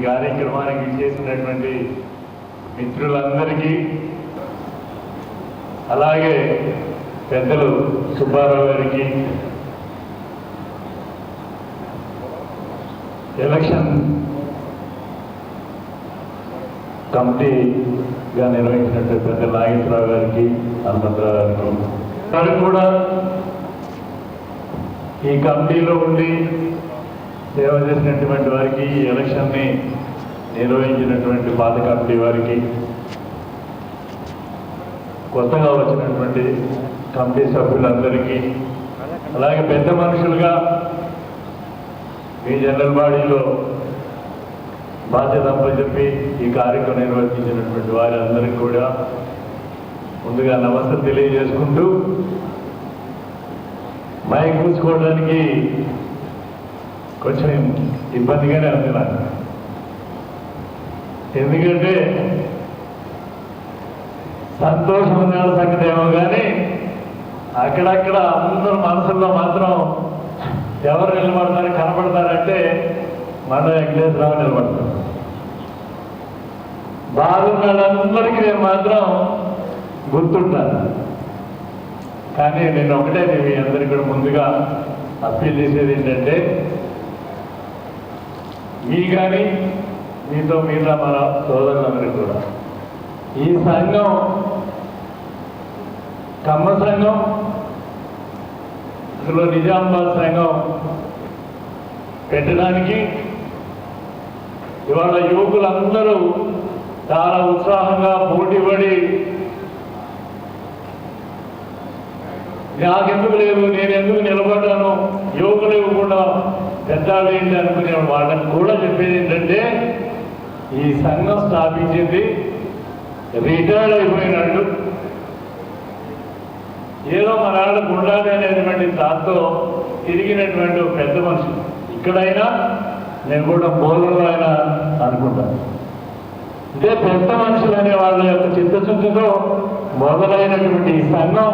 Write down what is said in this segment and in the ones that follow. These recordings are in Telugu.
కార్యక్రమానికి చేసినటువంటి మిత్రులందరికీ, అలాగే పెద్దలు సుబ్బారావు గారికి, ఎలక్షన్ కమిటీగా నిర్వహించినటువంటి పెద్ద నాగేశ్వరరావు గారికి, హనుమంతరావు గారికి కూడా ఈ కమిటీలో ఉండి సేవ చేసినటువంటి వారికి, ఈ ఎలక్షన్ని నిర్వహించినటువంటి పాత కమిటీ వారికి, కొత్తగా వచ్చినటువంటి కమిటీ సభ్యులందరికీ, అలాగే పెద్ద మనుషులుగా ఈ జనరల్ బాడీలో బాధ్యత చెప్పి ఈ కార్యక్రమం నిర్వర్తించినటువంటి వారందరికీ కూడా ముందుగా నమస్తే తెలియజేసుకుంటూ, మైక్ పూసుకోవడానికి కొంచెం ఇబ్బందిగానే ఉంది నాకు. ఎందుకంటే సంతోషం ఉన్న సంగతి ఏమో కానీ అక్కడక్కడ అందరూ మనసుల్లో మాత్రం ఎవరు నిలబడతారు కనపడతారంటే మన వెంకటేశ్వరరావు నిలబడతారు. బాగున్నదందరికీ నేను మాత్రం గుర్తుంటాను. కానీ నేను ఒకటే మీ అందరికీ కూడా ముందుగా అప్పీల్ చేసేది ఏంటంటే, మీ కానీ మీతో మిగతా మన సోదరులందరికీ కూడా ఈ సంఘం కమ్మ సంఘం, అసలు నిజామాబాద్ సంఘం పెట్టడానికి ఇవాళ యువకులందరూ చాలా ఉత్సాహంగా పోటీపడి, నాకెందుకు లేదు, నేను ఎందుకు నిలబడ్డాను, యువకులు ఇవ్వకుండా పెద్దాళ్ళు ఏంటి అనుకునే వాళ్ళని కూడా చెప్పేది ఏంటంటే, ఈ సంఘం స్థాపించింది రిటైర్డ్ అయిపోయినట్టు, ఏదో మన ఆడకు ఉండాలి అనేటువంటి దాంతో తిరిగినటువంటి పెద్ద మనుషులు. ఇక్కడైనా నేను కూడా బోధనలో అయినా అనుకుంటాను. అంటే పెద్ద మనుషులు అనే వాళ్ళ యొక్క చిత్తశుద్ధితో మొదలైనటువంటి ఈ సంఘం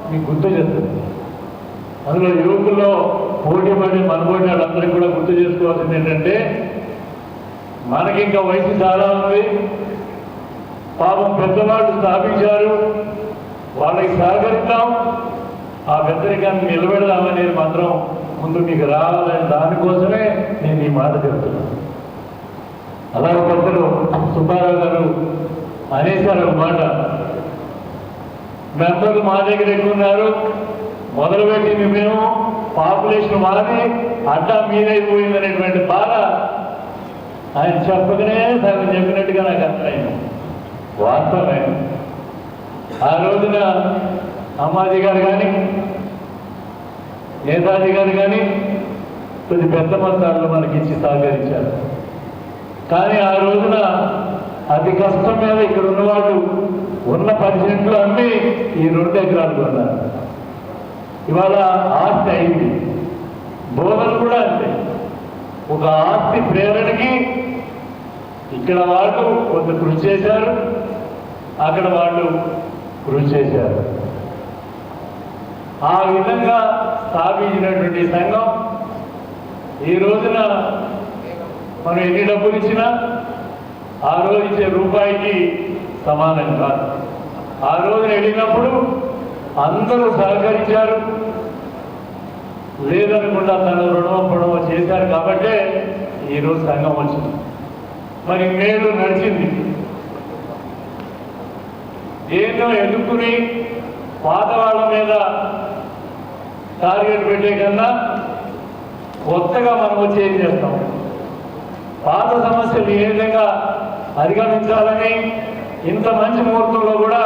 మీకు గుర్తు చేస్తుంది. అందులో యువకుల్లో పోటీ పడి మనబోటి వాళ్ళందరికీ కూడా గుర్తు చేసుకోవాల్సింది ఏంటంటే, మనకి ఇంకా వయసు చాలా ఉంది, పాపం పెద్దవాళ్ళు స్థాపించారు, వాళ్ళకి సహకరిద్దాం, ఆ పెద్దరికాన్ని నిలబెడదామనేది మాత్రం ముందు మీకు రావాలని దానికోసమే నేను ఈ మాట చెప్తున్నాను. అలాగే పెద్దలు సుబ్బారావు గారు అనేసారు ఒక మాట, మెంబర్లు మా దగ్గర ఎక్కువ ఉన్నారు, మొదలుపెట్టింది మేము, పాపులేషన్ మాది, అడ్డా మీదైపోయిందనేటువంటి బాధ ఆయన చెప్పకనే సగం చెప్పినట్టుగా నాకు అర్థమైంది. వాస్తవమే. ఆ రోజున అమ్మాజీ గారు కానీ నేతాజీ గారు కానీ కొద్ది పెద్ద మొత్తాల్లో మనకి ఇచ్చి సహకరించారు. కానీ ఆ రోజున అతి కష్టం మీద ఇక్కడ ఉన్నవాళ్ళు ఉన్న 10 సెంట్లు అమ్మి ఈ 2 ఎకరాలు కొన్నారు. ఇవాళ ఆస్తి అయింది. బోధన కూడా అంతే. ఒక ఆస్తి ప్రేరణకి ఇక్కడ వాళ్ళు కొంత కృషి చేశారు, అక్కడ వాళ్ళు కృషి చేశారు. ఆ విధంగా స్థాపించినటువంటి సంఘం ఈ రోజున మనం ఎన్ని డబ్బులు ఇచ్చినా ఆ రోజు ఇచ్చే రూపాయికి సమానం కాదు. ఆ రోజున వెళ్ళినప్పుడు అందరూ సహకరించారు, లేదనకుండా తన రుణమో చేశారు కాబట్టే ఈరోజు సంఘం వచ్చింది. మరి నేడు నడిచింది. ఏదో ఎదుర్కొని పాత వాళ్ళ మీద టార్గెట్ పెట్టే కన్నా కొత్తగా మనం వచ్చి ఏం చేస్తాం, పాత సమస్యలు ఏ విధంగా అధిగమించాలని ఇంత మంచి ముహూర్తంలో కూడా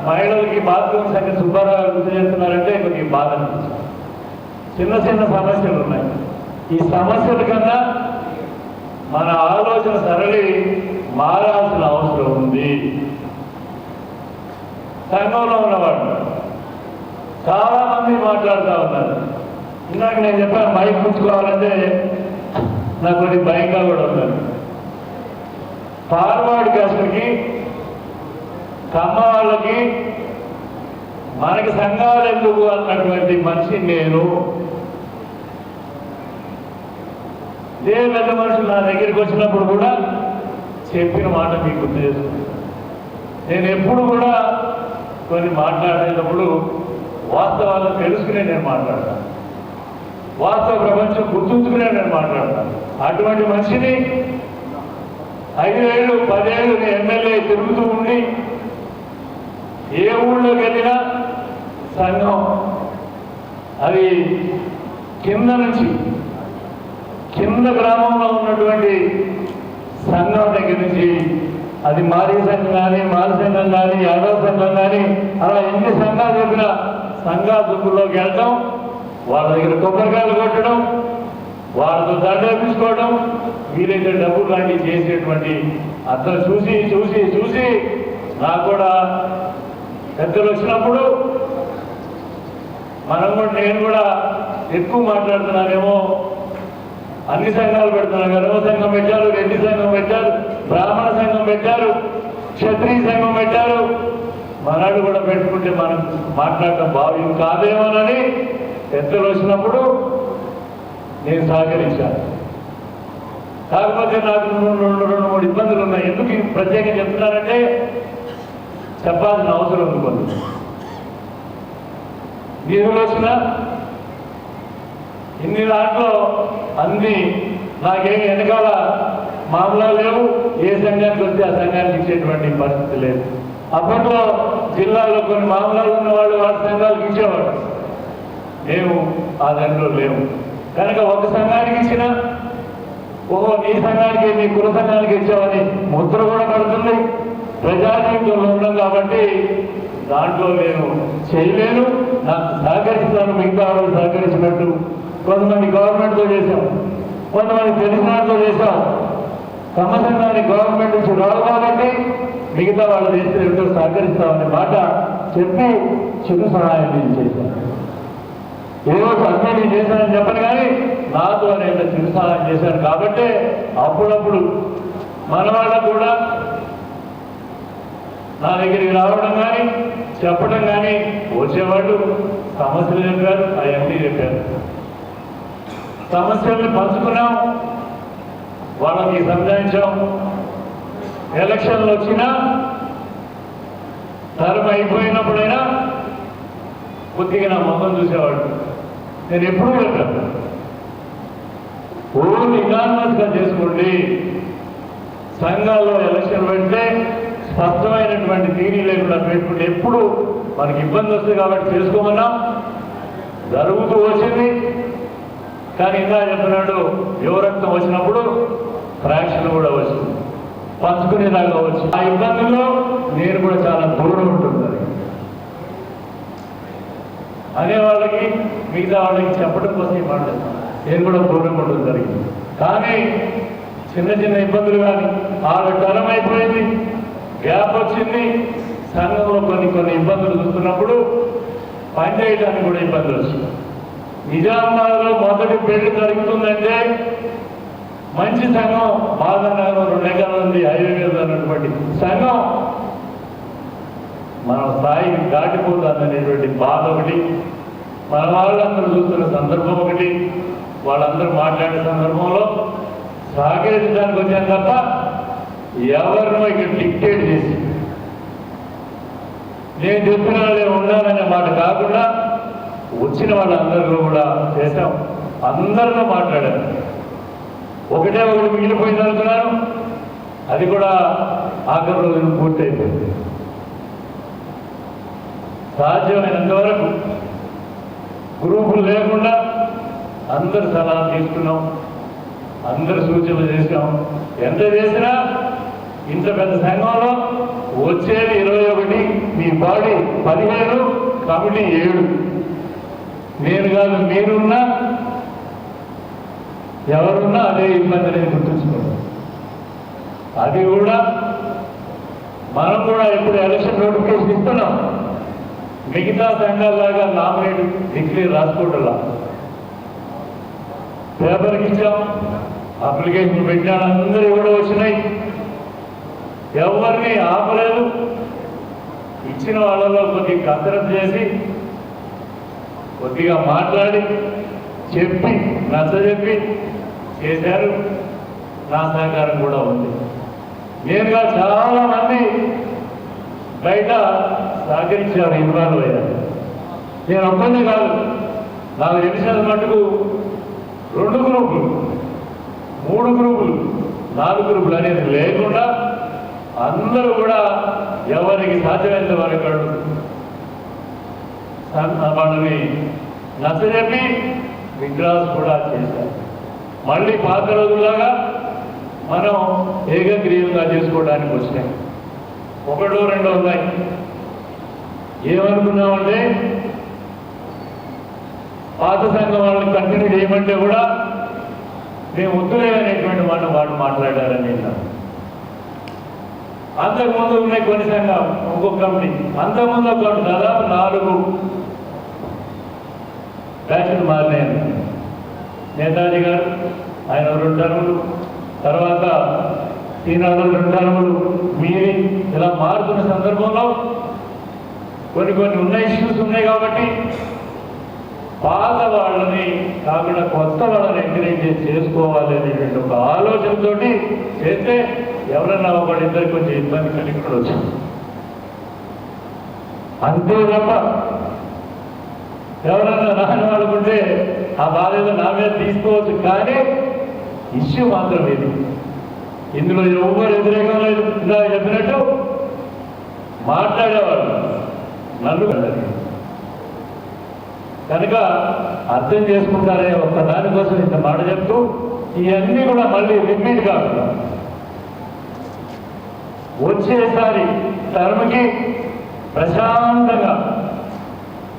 మహిళలకి బాత్రూమ్ సంగతి సుబ్బారావు గుర్తు చేస్తున్నారంటే కొద్దిగా బాధ అనిపించింది. చిన్న చిన్న సమస్యలు ఉన్నాయి. ఈ సమస్యల కన్నా మన ఆలోచన సరళి మారాల్సిన అవసరం ఉంది. సంఘంలో ఉన్నవాళ్ళు చాలా మంది మాట్లాడుతూ ఉన్నారు. ఇందాక నేను చెప్పాను మైక్ పుచ్చుకోవాలంటే నాకు కొద్ది భయంగా కూడా ఉన్నాను. ఫార్వర్డ్ కాస్ట్కి కమ్మ వాళ్ళకి మనకి సంఘాలు ఎందుకు అన్నటువంటి మనిషి నేను. ఇదే పెద్ద మనుషులు నా దగ్గరికి వచ్చినప్పుడు కూడా చెప్పిన మాట మీకు గుర్తు చేసుకుంటాను. నేను ఎప్పుడు కూడా కొన్ని మాట్లాడేటప్పుడు వాస్తవాలను తెలుసుకునే నేను మాట్లాడతాను, వాస్తవ ప్రపంచం గుర్తుంచుకునే నేను మాట్లాడతాను. అటువంటి మనిషిని 5 ఏళ్ళు 10 ఏళ్ళు నేను ఎమ్మెల్యే తిరుగుతూ ఉండి ఏ ఊళ్ళోకి వెళ్ళినా సంఘం అది కింద నుంచి కింద గ్రామంలో ఉన్నటువంటి సంఘం దగ్గర నుంచి అది మారీ సంఘం కానీ మాల సంఘం కానీ యాదవ సంఘం కానీ అలా ఎన్ని సంఘాలు చెప్పినా సంఘాల దుక్కుల్లోకి వెళ్ళడం, వాళ్ళ దగ్గర కొబ్బరికాయలు కొట్టడం, వాళ్ళతో దండేపించుకోవడం, వీలైతే డబ్బులు లాంటివి చేసేటువంటి అతను చూసి చూసి చూసి నాకు కూడా పెద్దలు వచ్చినప్పుడు నేను కూడా ఎక్కువ మాట్లాడుతున్నానేమో, అన్ని సంఘాలు పెడుతున్నారు. గర్వ సంఘం పెట్టారు, రెడ్డి సంఘం పెట్టారు, బ్రాహ్మణ సంఘం పెట్టారు, క్షత్రియ సంఘం పెట్టారు. మనాడు కూడా పెట్టుకుంటే మనం మాట్లాడటం భావ్యం కాదేమోనని పెద్దలు వచ్చినప్పుడు నేను సహకరించాను. కాకపోతే నాకు రెండు మూడు ఇబ్బందులు ఉన్నాయి. ఎందుకు ప్రత్యేకంగా చెప్తున్నానంటే చెప్పాల్సిన అవసరం ఉంది. కొంత నిధులు వచ్చినా ఇన్ని దాంట్లో అన్ని నాకేమి వెనకాల మామూలు లేవు. ఏ సంఘానికి వస్తే ఆ సంఘానికి ఇచ్చేటువంటి పరిస్థితి లేదు. అప్పట్లో జిల్లాలో కొన్ని మామూలు ఉన్నవాళ్ళు వాళ్ళ సంఘాలకు ఇచ్చేవాడు, మేము ఆ దాంట్లో లేవు. కనుక ఒక సంఘానికి ఇచ్చినా ఓహో నీ సంఘానికి నీ కుల సంఘానికి ఇచ్చామని ముద్ర కూడా పడుతుంది. ప్రజాజీవితంలో ఉన్నాం కాబట్టి దాంట్లో నేను చేయలేను. నాకు సహకరిస్తాను, మిగతా వాళ్ళు సహకరించినట్టు. కొంతమంది గవర్నమెంట్తో చేశాం, కొంతమంది తెలిసిన వాళ్ళతో చేశాం. తమ సంఘాన్ని గవర్నమెంట్ నుంచి రావు కాబట్టి మిగతా వాళ్ళు చేస్తే ఎంతో సహకరిస్తామనే మాట చెప్పి చిరు సహాయం నేను చేశాను. ఏదో అన్నీ నేను చేశానని చెప్పను, కానీ నాతో నేను చిరు సహాయం చేశాను. కాబట్టి అప్పుడప్పుడు మన వాళ్ళకు కూడా నా దగ్గరికి రావడం కానీ చెప్పడం కానీ వచ్చేవాళ్ళు సమస్యలు చెప్పారు, అవన్నీ చెప్పారు. సమస్యల్ని పంచుకున్నాం, వాళ్ళకి సంజాయించాం. ఎలక్షన్లు వచ్చినా టర్మ్ అయిపోయినప్పుడైనా కొద్దిగా నా మొహం చూసేవాడు. నేను ఎప్పుడూ చెప్పాను, ఓన్లీ ఇనానిమస్గా చేసుకోండి. సంఘాల్లో ఎలక్షన్ పెడితే స్పష్టమైనటువంటి తీరి లేకుండా పెట్టుకుంటే ఎప్పుడు మనకి ఇబ్బంది వస్తుంది కాబట్టి చేసుకోమన్నా జరుగుతూ వచ్చింది. కానీ ఇంకా చెప్పినాడు యువరక్తం వచ్చినప్పుడు ఫ్రాక్షన్ కూడా వచ్చింది, పంచుకునేలాగా వచ్చింది. ఆ ఇబ్బందుల్లో నేను కూడా చాలా దూరం ఉంటుంది. అనే వాళ్ళకి మిగతా వాళ్ళకి చెప్పడం కోసం మాట్లాడుతాను, నేను కూడా దూరం ఉంటుంది జరిగింది. కానీ చిన్న చిన్న ఇబ్బందులు కానీ వాళ్ళ టర్మ్ అయిపోయింది, గ్యాప్ వచ్చింది, సంఘంలో కొన్ని ఇబ్బందులు చూస్తున్నప్పుడు పనిచేయడానికి కూడా ఇబ్బందులు వచ్చింది. నిజామాబాద్లో మొదటి పెళ్లి జరుగుతుందంటే మంచి సంఘం బాధనగరం 2 ఎకరాల నుండి హైవే మీద ఉన్నటువంటి సంఘం మన స్థాయికి దాటిపోతుందనేటువంటి బాధ ఒకటి, మన వాళ్ళందరూ చూస్తున్న సందర్భం ఒకటి, వాళ్ళందరూ మాట్లాడే సందర్భంలో సహకరించడానికి వచ్చాను తప్ప ఎవరినో ఇక్కడ డిక్టేట్ చేసి నేను చెప్పిన వాళ్ళే ఉండాలనే మాట కాకుండా వచ్చిన వాళ్ళందరూ కూడా చేశాం. అందరిలో మాట్లాడాను. ఒకటి మిగిలిపోయింది అనుకున్నాను, అది కూడా ఆఖరి రోజున పూర్తయిపోయింది. సాధ్యమైనంత వరకు గ్రూపులు లేకుండా అందరు సలహా తీసుకున్నాం, అందరు సూచనలు చేసాం. ఎంత చేసినా ఇంత పెద్ద సంఘంలో వచ్చేది 21, మీ బాడీ 15, కమిటీ 7. నేను కాదు మీరున్నా ఎవరున్నా అదే ఇబ్బంది అనేది గుర్తుంచుకోండి. అది కూడా మనం కూడా ఎప్పుడు ఎలక్షన్ నోటిఫికేషన్ ఇస్తున్నాం, మిగతా సంఘాలలాగా నామినేట్ డిక్లేర్ రాసుకోవటంలా పేపర్కి ఇచ్చాం, అప్లికేషన్ పెట్టాను, అందరూ కూడా వచ్చినాయి, ఎవరిని ఆపలేదు. ఇచ్చిన వాళ్ళలో కొద్దిగా కసరత్తు చేసి కొద్దిగా మాట్లాడి చెప్పి నచ్చజెప్పి చేశారు. నా సహకారం కూడా ఉంది. నేరుగా చాలా మంది బయట సహకరించారు, ఇన్వాల్వ్ అయ్యారు. నేను ఒక్కనే కాదు, నాకు తెలిసిన మటుకు 2 గ్రూపులు, 3 గ్రూపులు, 4 గ్రూపులు అనేది లేకుండా అందరూ కూడా ఎవరికి సాధ్యమైనంత వరకు వాళ్ళని నచ్చజెప్పి విగ్రహాలు కూడా చేశారు. మళ్ళీ పాత రోజుల్లాగా మనం ఏకగ్రీవంగా చేసుకోవడానికి వచ్చినాయి. 1, 2 ఉన్నాయి. ఏమనుకున్నామంటే పాత సంఘం వాళ్ళని కంటిన్యూ చేయమంటే కూడా మేము వద్దులే అనేటువంటి వాళ్ళు మాట్లాడారని విన్నాను. అంతకుముందు ఉన్నాయి కొన్ని సంఘాలు, ఒక్కొక్క కమిటీ. అంతకుముందు ఒక దాదాపు 4 బ్యాచ్లు మారినాయి. నేతాజీ గారు ఆయన 2 టర్ములు, తర్వాత ఈనాడు 2 టర్ములు మీరి ఇలా మారుతున్న సందర్భంలో కొన్ని ఉన్న ఇష్యూస్ ఉన్నాయి. కాబట్టి పాత వాళ్ళని కాకుండా కొత్త వాళ్ళని ఎంకరేజ్ చేసుకోవాలి అనేటువంటి ఒక ఆలోచనతో చేస్తే ఎవరన్నా ఒకళ్ళిద్దరికి కొంచెం ఇబ్బంది కలిగి ఉండవచ్చు. అంతే తప్ప ఎవరన్నా నాన్న వాడుకుంటే ఆ బాధ్యత నా మీద తీసుకోవచ్చు. కానీ ఇష్యూ మాత్రం ఇది. ఇందులో ఎవరు వ్యతిరేకం లేదు. ఇలా చెప్పినట్టు మాట్లాడేవాళ్ళు నన్ను కనుక అర్థం చేసుకుంటారే ఒక్క దానికోసం ఇంత మాట చెప్తూ ఇవన్నీ కూడా మళ్ళీ రిపీట్ కాకుండా వచ్చేసారి టర్మ్కి ప్రశాంతంగా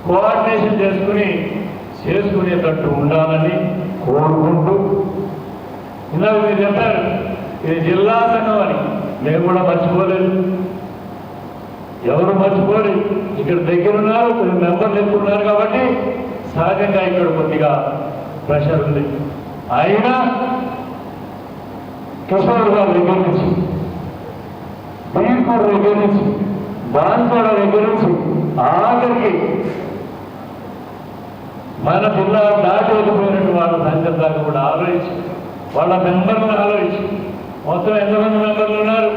కోఆర్డినేషన్ చేసుకునేటట్టు ఉండాలని కోరుకుంటూ, ఇందాక మీరు చెప్పారు ఇది జిల్లా సంఘం అని. మేము కూడా మర్చిపోలేదు, ఎవరు మర్చిపోలేదు. ఇక్కడ దగ్గరున్నారు, మెంబర్లు ఎక్కువ ఉన్నారు కాబట్టి సహజంగా ఇక్కడ కొద్దిగా ప్రెషర్ ఉంది. అయినా కిషోర్ గారి దగ్గర నుంచి, బీర్పూర్ దగ్గర నుంచి, బాన్సోడ దగ్గర నుంచి ఆఖరికి మన జిల్లా దాటి వెళ్ళిపోయినట్టు వాళ్ళ సంఖ్య దాకా కూడా ఆలోచించి, వాళ్ళ మెంబర్లను ఆలోచించి, మొత్తం ఎంతమంది మెంబర్లు ఉన్నారు,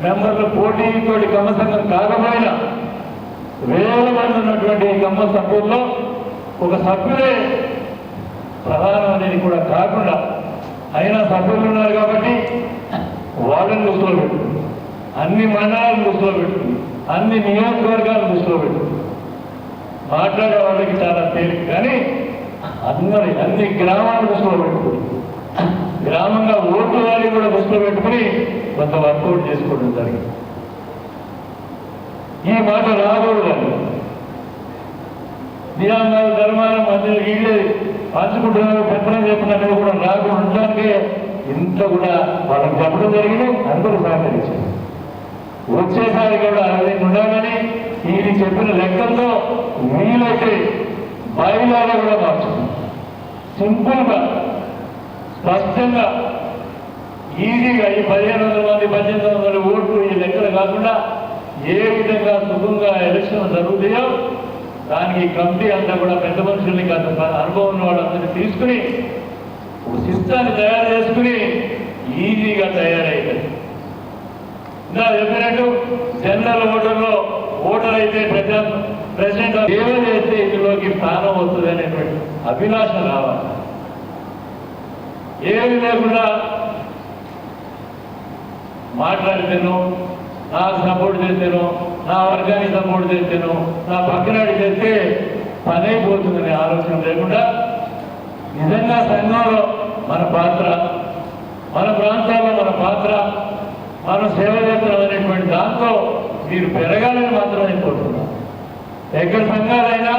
మెంబర్లు పోటీతో కమ్మ సంఘం కాకపోయినా వేల మంది ఉన్నటువంటి కమ్మ సభ్యుల్లో ఒక సభ్యులే ప్రధానం అనేది కూడా కాకుండా అయినా సభ్యులు ఉన్నారు కాబట్టి వాళ్ళని దృష్టిలో పెట్టు, అన్ని మండలాలను దృష్టిలో పెట్టు, అన్ని నియోజకవర్గాలను దృష్టిలో పెట్టు. మాట్లాడే వాళ్ళకి చాలా తేలిక. కానీ అన్ని గ్రామాలను దృష్టిలో పెట్టుకుని, గ్రామంగా ఓట్లు వారిని కూడా దృష్టిలో పెట్టుకుని కొంత వర్కౌట్ చేసుకోవడం జరిగింది. ఈ మాట రాకూడదు. నియామాలు ధర్మాలు మధ్య వీళ్ళే పంచుకుంటున్నారు, పెత్తనం చెప్పినట్టు కూడా రాకుండా ఉండడానికే ఇంత కూడా వాళ్ళకి చెప్పడం జరిగింది. అందరూ సహకరించారు. వచ్చేసారి కూడా అది ఉండాలని ఇది చెప్పిన లెక్కలతో వీలైతే బయలాగా కూడా మార్చుకుంది. సింపుల్గా స్పష్టంగా ఈజీగా ఈ 1500 మంది 1800 ఓట్లు ఈ లెక్కలు కాకుండా ఏ విధంగా సుఖంగా ఎలక్షన్ జరుగుతాయో దానికి కమిటీ అంతా కూడా పెద్ద మనుషుల్ని అంత అనుభవం ఉన్న వాళ్ళందరినీ తీసుకుని ఒక సిస్టాన్ని తయారు చేసుకుని ఈజీగా తయారైంది. ఇంకా చెప్పినట్టు జనరల్ ఓటర్ అయితే ప్రెసిడెంట్ ఏమో చేస్తే ఇందులోకి ప్రాణం వస్తుంది అనేటువంటి అభిలాష రావాలి. ఏమి లేకుండా మాట్లాడితేనో, నాకు సపోర్ట్ చేస్తేనో, నా వర్గానికి సపోర్ట్ చేస్తేనో, నా పక్కనాడి చేస్తే పని అయిపోతుందనే ఆలోచన లేకుండా నిజంగా సంఘంలో మన పాత్ర, మన ప్రాంతాల్లో మన పాత్ర, మనం సేవ చేస్తున్నాం అనేటువంటి దాంతో మీరు పెరగాలని మాత్రమే కోరుతున్నాం. ఎక్కడ సంఘాలైనా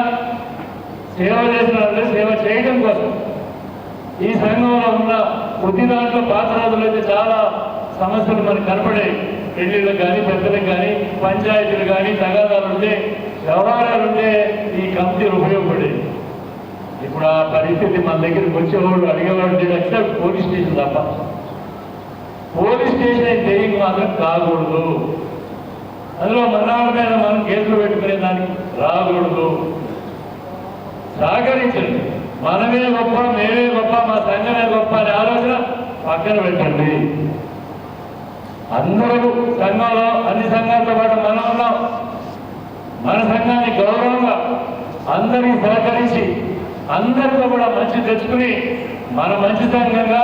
సేవ చేసిన వాళ్ళే సేవ చేయడం కోసం. ఈ సంఘంలో ఉన్న కొద్ది దాంట్లో పాత రోజులైతే చాలా సమస్యలు మనకు కనపడాయి. పెళ్లిళ్ళకు కానీ, పెద్దలకు కానీ, పంచాయతీలు కానీ, తగాదాలుంటే, వ్యవహారాలుంటే ఈ కమిటీలు ఉపయోగపడేది. ఇప్పుడు ఆ పరిస్థితి మన దగ్గరికి వచ్చేవాళ్ళు అడిగేవాళ్ళు ఎక్సెప్ట్ పోలీస్ స్టేషన్ తప్ప. పోలీస్ స్టేషన్ తెలియక మాత్రం కాకూడదు. అందులో మన్నాళ్ళ మీద మనం కేసులు పెట్టుకునే దానికి రాకూడదు. సహకరించండి. మనమే గొప్ప, మేమే గొప్ప, మా సంఘమే గొప్ప అనే ఆలోచన పక్కన పెట్టండి. అందరూ సంఘంలో అన్ని సంఘాలతో పాటు మనం ఉన్నాం. మన సంఘాన్ని గౌరవంగా అందరికీ సహకరించి అందరితో కూడా మంచి తెచ్చుకుని మన మంచి సంఘంగా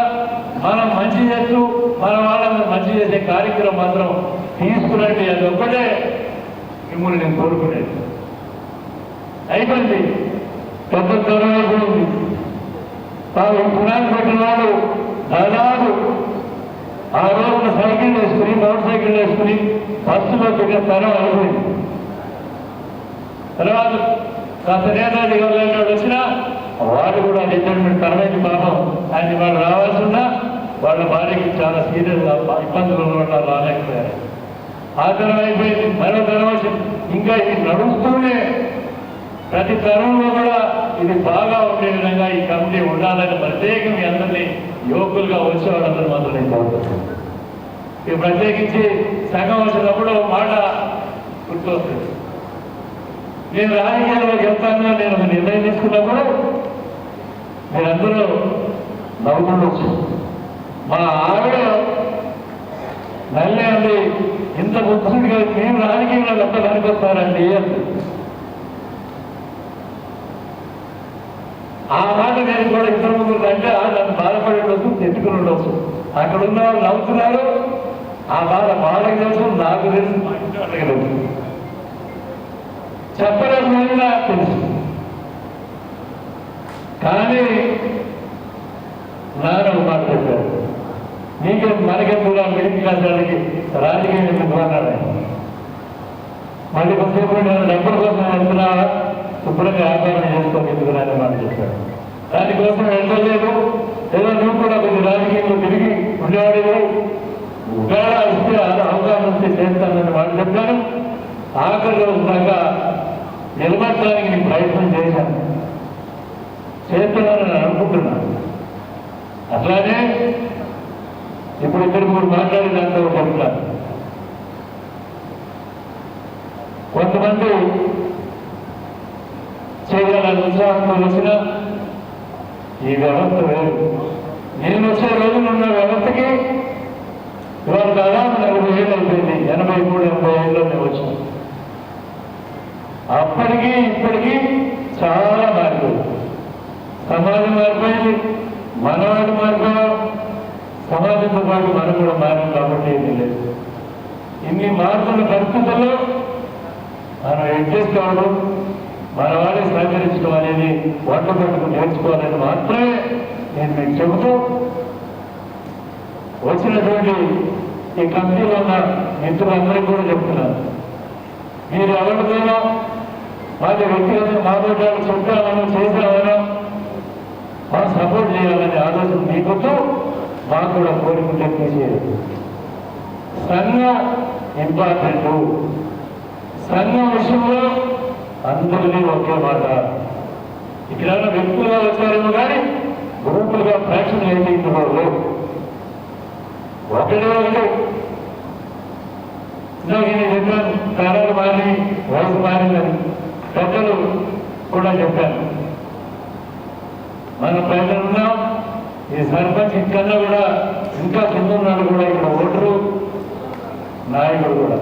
మనం మంచి చేస్తూ మన వాళ్ళని మంచి చేసే కార్యక్రమం మాత్రం తీసుకురండి. అది ఒక్కటే మిమ్మల్ని నేను కోరుకునేది. అయిపోయింది, పెద్ద త్వరగా అయిపోయింది. పునాది పెట్టిన వాళ్ళు దాదాపు ఆ రోజున సైకిల్ వేసుకుని మోటార్ సైకిల్ వేసుకుని బస్సులో పెట్టిన తరం అయిపోయింది. తర్వాత కాస్త నేతాడు ఎవరు వచ్చినా వాళ్ళు కూడా రిటైర్మెంట్ తరమైంది. పాపం ఆయన వాళ్ళు రావాల్సి ఉన్నా వాళ్ళ భార్యకి చాలా సీరియస్ ఇబ్బందులు ఉన్న రాలేకపోయారు. ఆ తరం అయిపోయింది, మరో తరం వచ్చింది. ఇంకా ఇది నడుస్తూనే ప్రతి తరంలో కూడా ఇది బాగా ఉండే విధంగా ఈ కమిటీ ఉండాలని ప్రత్యేకంగా మీ అందరినీ యువకులుగా వచ్చే వాళ్ళందరూ మాత్రం నేను కోరుతున్నాను. ఇక ప్రత్యేకించి సంఘం వచ్చినప్పుడు మాట గుర్తొస్తుంది. నేను రాజకీయాల్లోకి వెళ్తాను నేను ఒక నిర్ణయం తీసుకున్నప్పుడు మీరందరూ నవ్వుకుండొచ్చు. మా ఆవిడ నల్లే అండి, ఇంత బుద్ధిగా మీరు రాజకీయంలో గొప్ప కనిపిస్తారండి అంది. ఆ మాట నేను కూడా ఇద్దరు ముగ్గురు అంటే నన్ను బాధపడి ఉండొచ్చు, తెచ్చుకుని ఉండొచ్చు. అక్కడ ఉన్న వాళ్ళు నవ్వుతున్నారు. ఆ బాధ వాళ్ళకి తెలుసు, నాకు తెలుసు, మా ఇంటి వాళ్ళకి తెలుసు. చెప్పడం తెలుసు. కానీ నాన్న మాట చెప్పారు, నీకే మనకెందుకు మిడిల్ క్లాస్ వాళ్ళకి రాజకీయం ఎందుకు అన్నాడు. మళ్ళీ కొంతసేపు నేను డబ్బుల కోసం వెళ్తున్నావా, శుభ్రంగా వ్యాపారం చేసుకోని ఎందుకు రాని మాట చెప్పాడు. దానికోసం వెళ్ళలేదు, ఏదో నువ్వు కూడా కొంచెం రాజకీయంలో తిరిగి ఉండేవాడివి, ఉగాడ వస్తే అవగాహన వస్తే చేస్తానని మాట చెప్పాను. ఆఖరిలో ఉన్నాక నిలబడటానికి నేను ప్రయత్నం చేశాను, చేస్తున్నానని అనుకుంటున్నాను. అట్లానే ఇప్పుడు ఇద్దరు మూడు మాట్లాడి దాంతో చెప్తాను. కొంతమంది చేయాలని ఉత్సాహంతో వచ్చిన ఈ వ్యవస్థ వేరు. నేను వచ్చే రోజులు ఉన్న వ్యవస్థకి ఇవాళ దాదాపు 40 ఏళ్ళు అయిపోయింది. 83, 80 ఏళ్ళలో నేను వచ్చాను. అప్పటికి ఇప్పటికీ చాలా మారిపోయింది. సమాజం మారిపోయింది, మనవాడు మారిపోయాం, సమాజంతో పాటు మనం కూడా మారాం. కాబట్టి ఏమీ లేదు. ఇన్ని మారుతున్న పరిస్థితుల్లో మనం అడ్జస్ట్ కావడం, మన వాళ్ళని సహకరించడం అనేది వంట పట్టుకు నేర్చుకోవాలని మాత్రమే నేను మీకు చెబుతూ, వచ్చినటువంటి ఈ కమిటీలో ఉన్న మిత్రులందరికీ కూడా చెప్తున్నాను, మీరు ఎవరితోనో మాది వ్యక్తిగతంగా మాట్లాడాలి చెప్తామనో చేసామనో మనం సపోర్ట్ చేయాలనే ఆలోచన మీకొద్దు, మాకు కూడా కోరికుంటే తీసేది. సంఘం ఇంపార్టెంట్. సంఘం విషయంలో అందరినీ ఒకే మాట. ఇక్కడ వ్యక్తులుగా వచ్చారేమో కానీ గ్రూపులుగా ఫ్యాక్షన్ ఏంటి ఇందులో ఒకటే ఒకటి. నేను చెప్పాను, తరాలు మారి వయసు మారిందని పెద్దలు కూడా చెప్పాను. మనం ప్రజలు ఉన్నాం. ఈ సర్పంచ్ కన్నా కూడా ఇంకా కింద ఉన్నాడు కూడా ఇక్కడ ఓటరు నాయకుడు కూడా.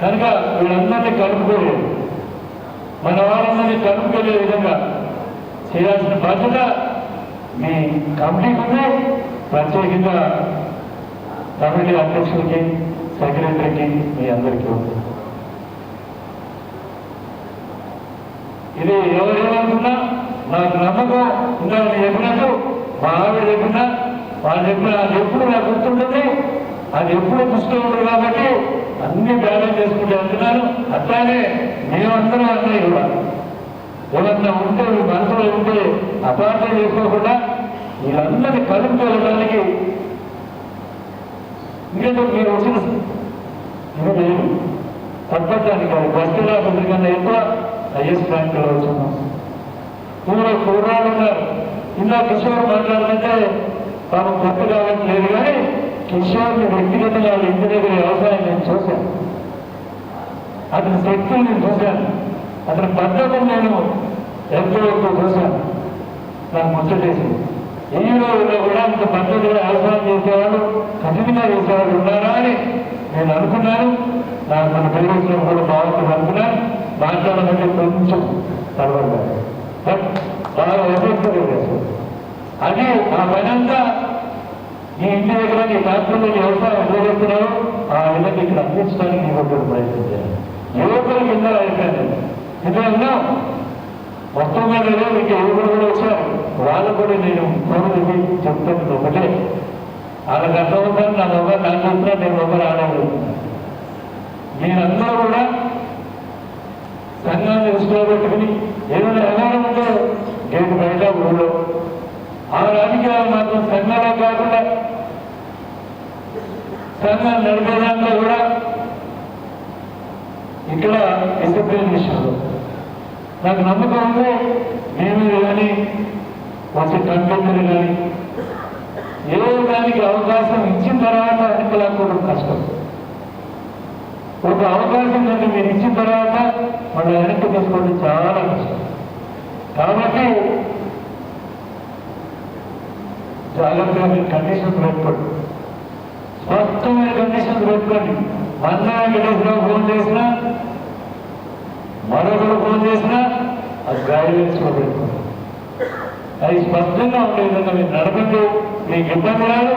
కనుక వీళ్ళందరినీ కలుపుకోలేదు, మన వాళ్ళందరినీ కలుపుకోలే విధంగా చేయాల్సిన బాధ్యత మీ కమిటీకి ఉంది. ప్రత్యేకంగా కమిటీ అధ్యక్షులకి, సెక్రటరీకి, మీ అందరికీ ఉంది. ఇది ఎవరేమనుకున్నా నాకు నమ్మకం ఇంకా నేను చెప్పినట్టు, మా ఆవిడ చెప్పినా వాళ్ళు చెప్పిన అది ఎప్పుడు నాకు గుర్తుంటుంది, అది ఎప్పుడు దృష్టిలో ఉంటుంది. కాబట్టి అన్ని బ్యాలెన్స్ చేసుకుంటే వెళ్తున్నాను. అట్లానే మేమందరం అన్నీ కూడా ఏమన్నా ఉంటే మనసులో ఉంటే అపార్థం చేసుకోకుండా వీళ్ళందరినీ కలుపుకోవడానికి ఇంకేదో మీరు వచ్చిన ఇది లేదు. తప్పటానికి కాదు, బస్సు ఆఫీసర్ కన్నా ఎక్కువ ఐఎస్ బ్యాంకులో వచ్చున్నాం. ఇందులో కుర్రాళ్ళు ఉన్నారు. ఇలా కిషోర్ మాట్లాడుతుంటే పాపం కొత్త కాబట్టి లేదు, కానీ కిషోర్ని వ్యక్తిగతంగా వాళ్ళ ఇంటి దగ్గర వ్యవసాయం నేను చూశాను. అతని శక్తులు నేను చూశాను, అతని పద్ధతిని నేను ఎంతో ఎక్కువ చూశాను. నాకు ముచ్చటేసింది. ఈ రోజుల్లో కూడా ఇంత పద్ధతిగా వ్యవసాయం చేసేవాళ్ళు, కఠినంగా చేసేవాళ్ళు ఉన్నారా అని నేను అనుకున్నాను. నాకు మన పేరెంట్స్లో కూడా బాగుంటుంది అనుకున్నాను. మాట్లాడాలంటే కొంచెం తడబడ్డాను, బట్ బాగా ఎఫెక్టివ్గా చేస్తాను. అది ఆ పని అంతా నీ ఇంటి దగ్గర నీ రాష్ట్రంలో వ్యవసాయం ఎట్లా చేస్తున్నారో ఆ విధంగా ఇక్కడ అందించడానికి నీ ఒకటి ప్రయత్నం చేయాలి. యువకులు కింద అయిపోయాను ఇదే ఉన్నాం. మొత్తం మీద మీకు యువకులు కూడా వచ్చారు, వాళ్ళు కూడా నేను కోరిక చెప్తాను ఒకటే. వాళ్ళకి అర్థమవుతాను, నా మొబైల్ నాకు చెప్తున్నా, నేను మొబైల్ ఆడగలుగుతున్నాను. మీరందరూ కూడా సంఘాన్ని దృష్టిలో పెట్టుకుని ఏదైనా వ్యవహారం ఉందో గేటు బయట ఊళ్ళో ఆ రాజకీయాలు మాత్రం సంఘాలే కాకుండా సంఘాన్ని నడిపేదాంట్లో కూడా ఇక్కడ డిసిప్లిన్ విషయంలో నాకు నమ్మకం ఉంది. మేము కానీ వచ్చే కంపెనీలు కానీ ఏ దానికి అవకాశం ఇచ్చిన తర్వాత వెనకలాక్కోవడం కష్టం. ఒక అవకాశం కంటే మీరు ఇచ్చిన తర్వాత మళ్ళీ వెనక్కి తీసుకోవడం చాలా కష్టం. కాబట్టి జాగ్రత్తగా మీరు కండిషన్స్ పెట్టుకోండి, స్పష్టమైన కండిషన్స్ పెట్టుకోండి. మొన్న వెంకటేశ్వరరావు ఫోన్ చేసినా, మరొకరు ఫోన్ చేసినా అది గైడ్లైన్స్లో పెట్టుకోండి. అది స్పష్టంగా ఉండే విధంగా మీరు నడపండి. మీకు ఇబ్బంది రాదు.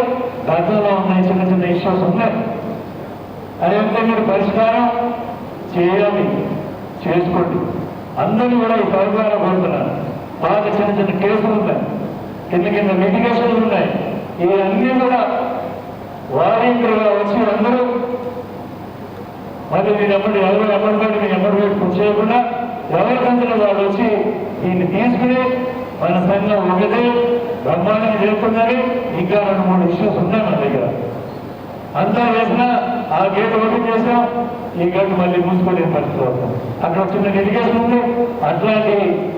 గతంలో ఉన్న చిన్న చిన్న ఇష్యూస్ ఉన్నాయి, అదంతా మీరు పరిష్కారం చేయాలి, చేసుకోండి. అందరూ కూడా ఈ సహకారం కోరుతున్నారు. పాత చిన్న చిన్న కేసులు ఉన్నాయి, కింద కింద లిటిగేషన్లు ఉన్నాయి. ఇవన్నీ కూడా వాలంటీర్గా వచ్చి అందరూ మరి మీరు ఎవరు ఎమ్మడిపడి మీరు ఎమ్మడిపెట్టి కృషి చేయకుండా ఎవరికందరూ వాళ్ళు వచ్చి దీన్ని తీసుకుని మన సంఘం ఒకటే బ్రహ్మాండంగా చేస్తుందని ఇంకా 2-3 ఇష్యూస్ ఉన్నాయి మన దగ్గర. అంతా వేసినా ఆ గేట్ ఓపెన్ చేసాం, ఈ గేట్ మళ్ళీ మూసుకునే పరిస్థితి అవుతుంది. అక్కడ చిన్న డెడికేషన్ ఉంది. అట్లాంటి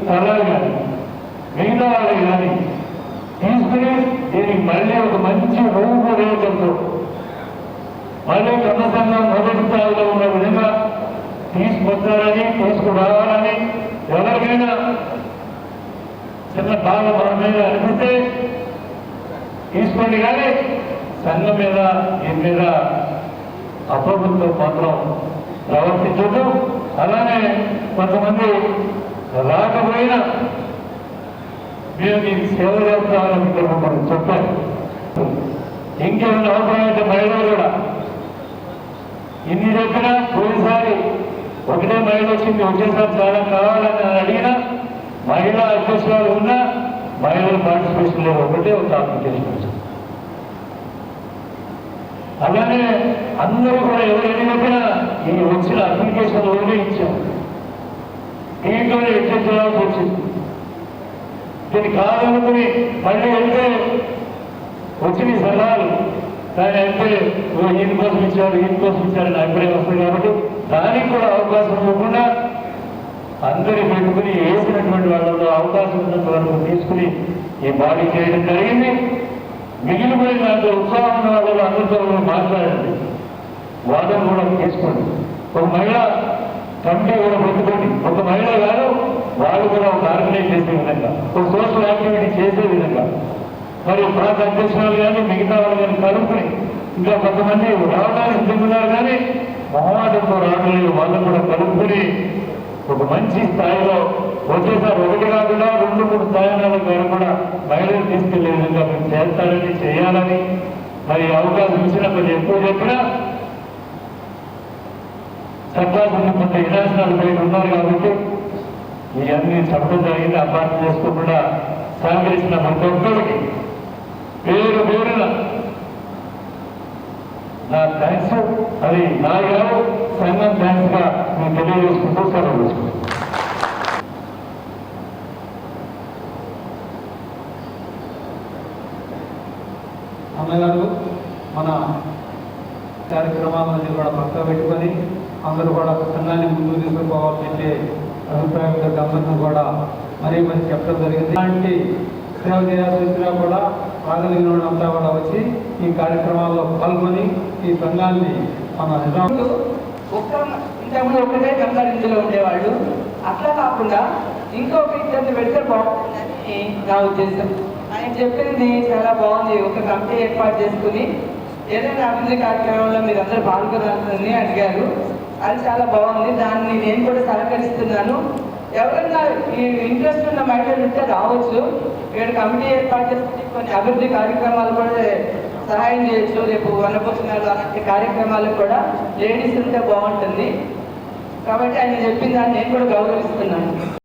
సలహాలు కానీ మిగతా వాళ్ళకి కానీ తీసుకుని దీనికి మళ్ళీ ఒక మంచి రూపురేఖలతో మళ్ళీ కన్న సంఘం మొదటి స్థాయిలో ఉన్న విధంగా తీసుకొస్తారని, తీసుకురావాలని ఎవరికైనా చిన్న బాధ మన మీద అనిపిస్తే తీసుకోండి. కానీ సంఘం మీద దీని మీద అప్రభుత్వం మాత్రం ప్రవర్తించదు. అలానే కొంతమంది రాకపోయినా మేము మీకు సేవ చేస్తామని చెప్పారు. ఇంకేమైనా అవసరమైతే మహిళలు కూడా ఇన్ని చెప్పినా పోయినసారి ఒకటే మహిళ వచ్చింది, వచ్చేసారి చాలా కావాలని అడిగినా మహిళా అధ్యక్షురాలు ఉన్నా మహిళల పార్టిసిపేషన్ లేదు. ఒకటే ఒక అప్లికేషన్ వచ్చింది. అలానే అందరూ కూడా ఎవరు ఎన్ని చెప్పినా ఈ వచ్చిన అప్లికేషన్లోనే ఇచ్చాం. దీంట్లోనే అడ్జస్ట్ చేయాల్సి వచ్చింది. దీన్ని కాదనుకుని మళ్ళీ వెళ్తే వచ్చిన సలహాలు దాని అంటే ఈయన కోసం ఇచ్చారు, ఈయన కోసం ఇచ్చారని అభిప్రాయం వస్తుంది. కాబట్టి దానికి కూడా అవకాశం ఇవ్వకుండా అందరి పెట్టుకుని వేసినటువంటి వాళ్ళలో అవకాశం ఉన్నంత వరకు తీసుకుని ఈ బాడీ చేయడం జరిగింది. మిగిలిపోయిన దాంట్లో ఉత్సాహం ఉన్న వాళ్ళలో అందరితో మాట్లాడండి, వాదన కూడా తీసుకోండి. ఒక మహిళ కమిటీ కూడా పెట్టుకోండి. ఒక మహిళ కాదు, వాళ్ళు కూడా ఒక ఆర్గనైజ్ చేసే విధంగా, ఒక సోషల్ యాక్టివిటీ చేసే విధంగా మరి ప్రాంత అధ్యక్షులు కానీ మిగతా వాళ్ళు కానీ కలుపుకుని ఇంకా కొంతమంది రావడానికి సిద్ధున్నారు కానీ మొహమాటంతో రావట్లేదు, వాళ్ళు కూడా కలుపుకుని ఒక మంచి స్థాయిలో వచ్చేసారి ఒకటి కాకుండా 2-3 స్థాయిల కూడా మహిళలు తీసుకెళ్లే విధంగా మేము చేస్తారని, చేయాలని మరి అవకాశం ఇచ్చిన కొంచెం ఎక్కువ చెప్పినా సర్కారు కొంత ఇంటర్నేషనల్ బయట ఉన్నారు కాబట్టి ఇవన్నీ చెప్పడం జరిగింది. అపార్థం చేసుకోకుండా సహకరించిన ప్రతి ఒక్కరికి పేరు పేరున నా థ్యాంక్స్. అది నా గారు సంఘం థ్యాంక్స్ గా మేము తెలియజేసుకుంటూ సెలవు చేసుకుంటాం. అన్నగారు మన కార్యక్రమాలన్నీ కూడా పక్క పెట్టుకొని అందరూ కూడా సంఘాన్ని ముందుకు తీసుకుపోవాలంటే అభిప్రాయం అందరినీ కూడా మరీ మరి చెప్పడం జరిగింది. ఇలాంటి సేవ చేయాల్సి వచ్చినా కూడా ఆగలిగిన వాళ్ళంతా కూడా వచ్చి ఈ కార్యక్రమాల్లో పాల్గొని ఈ సంఘాన్ని మన ఇంతకుముందు ఒకటే సంఘాలు ఇందులో ఉండేవాళ్ళు. అట్లా కాకుండా ఇంకొక ఇద్దరిని పెడితే బాగుంటుందని అని నా ఉద్దేశం. ఆయన చెప్పింది చాలా బాగుంది. ఒక కమిటీ ఏర్పాటు చేసుకుని ఏదైనా అభివృద్ధి కార్యక్రమంలో మీరు అందరూ పాల్గొనాలని అడిగారు. అది చాలా బాగుంది. దాన్ని నేను కూడా సహకరిస్తున్నాను. ఎవరైనా ఈ ఇంట్రెస్ట్ ఉన్న మహిళలు ఉంటే రావచ్చు. ఇక్కడ కమిటీ ఏర్పాటు చేసుకుని కొన్ని అభివృద్ధి కార్యక్రమాలు కూడా సహాయం చేయొచ్చు. రేపు వనభోజనాలు అలాంటి కార్యక్రమాలకు కూడా లేడీస్ ఉంటే బాగుంటుంది. కాబట్టి ఆయన చెప్పిన దాన్ని నేను కూడా గౌరవిస్తున్నాను.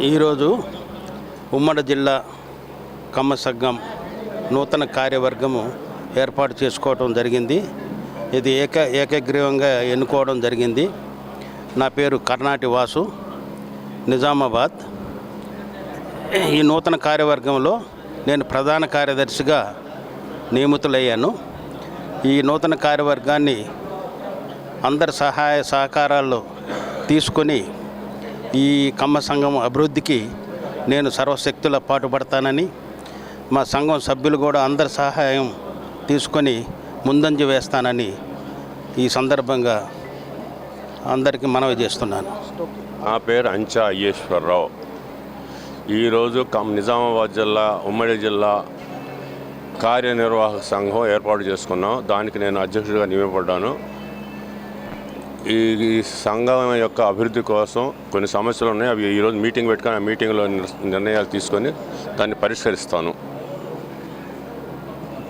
ఈరోజు ఉమ్మడి జిల్లా కమ్మ సంఘం నూతన కార్యవర్గము ఏర్పాటు చేసుకోవడం జరిగింది. ఇది ఏకగ్రీవంగా ఎన్నుకోవడం జరిగింది. నా పేరు కర్ణాటి వాసు, నిజామాబాద్. ఈ నూతన కార్యవర్గంలో నేను ప్రధాన కార్యదర్శిగా నియమితులయ్యాను. ఈ నూతన కార్యవర్గాన్ని అందరి సహాయ సహకారాలు తీసుకొని ఈ కమ్మ సంఘం అభివృద్ధికి నేను సర్వశక్తుల పాటుపడతానని, మా సంఘం సభ్యులు కూడా అందరి సహాయం తీసుకొని ముందంజ వేస్తానని ఈ సందర్భంగా అందరికీ మనవి చేస్తున్నాను. నా పేరు అంచా అయ్యేశ్వరరావు. ఈరోజు నిజామాబాద్ జిల్లా ఉమ్మడి జిల్లా కార్యనిర్వాహక సంఘం ఏర్పాటు చేసుకున్నాం. దానికి నేను అధ్యక్షుడిగా నియమింపబడ్డాను. ఈ సంఘం యొక్క అభివృద్ధి కోసం కొన్ని సమస్యలు ఉన్నాయి. అవి ఈరోజు మీటింగ్ పెట్టుకొని ఆ మీటింగ్లో నిర్ణయాలు తీసుకొని దాన్ని పరిష్కరిస్తాను.